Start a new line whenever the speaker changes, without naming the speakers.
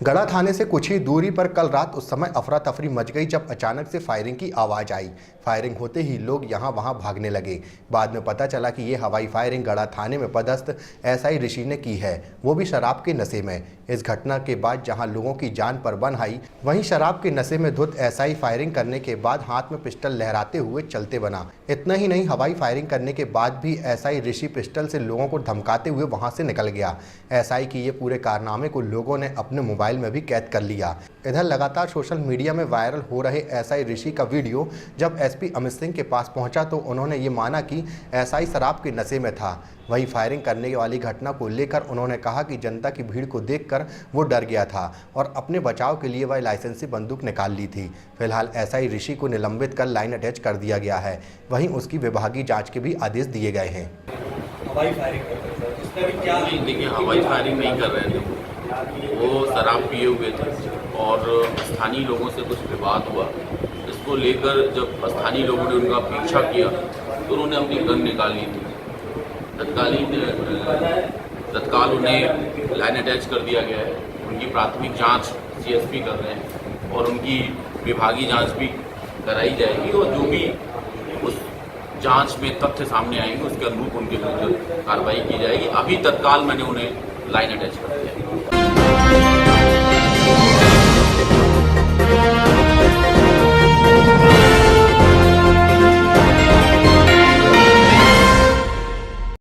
गढ़ा थाने से कुछ ही दूरी पर कल रात उस समय अफरा तफरी मच गई जब अचानक से फायरिंग की आवाज़ आई। फायरिंग होते ही लोग यहां वहां भागने लगे। बाद में पता चला कि ये हवाई फायरिंग गढ़ा थाने में पदस्थ एसआई ऋषि ने की है, वो भी शराब के नशे में। इस घटना के बाद जहां लोगों की जान पर बन आई, वहीं शराब के नशे में धुत एसआई फायरिंग करने के बाद हाथ में पिस्टल लहराते हुए चलते बना। इतना ही नहीं, हवाई फायरिंग करने के बाद भी एसआई ऋषि पिस्टल से लोगों को धमकाते हुए वहां से निकल गया। एसआई की ये पूरे कारनामे को लोगों ने अपने मोबाइल में भी कैद कर लिया। इधर लगातार सोशल मीडिया में वायरल हो रहे एसआई ऋषि का वीडियो जब एसपी अमित सिंह के पास पहुंचा तो उन्होंने ये माना कि एसआई शराब के नशे में था। वहीं फायरिंग करने वाली घटना को लेकर उन्होंने कहा कि जनता की भीड़ को देखकर वो डर गया था और अपने बचाव के लिए वह लाइसेंसी बंदूक निकाल ली थी। फिलहाल एसआई ऋषि को निलंबित कर लाइन अटैच कर दिया गया है। वहीं उसकी विभागीय जाँच के भी आदेश दिए गए हैं।
हवाई फायरिंग क्या
देखिए, हवाई फायरिंग नहीं कर रहे थे, वो शराब पिए हुए थे और स्थानीय लोगों से कुछ विवाद हुआ। इसको लेकर जब स्थानीय लोगों ने उनका पीछा किया तो उन्होंने अपनी गन निकाल ली थी। तत्काल उन्हें लाइन अटैच कर दिया गया है। उनकी प्राथमिक जांच सीएसपी कर रहे हैं और उनकी विभागीय जांच भी कराई जाएगी और जो भी उस जांच में तथ्य सामने आएंगे उसके अनुरूप उनके विरुद्ध कार्रवाई की जाएगी। अभी तत्काल मैंने उन्हें लाइन अटैच कर दिया है।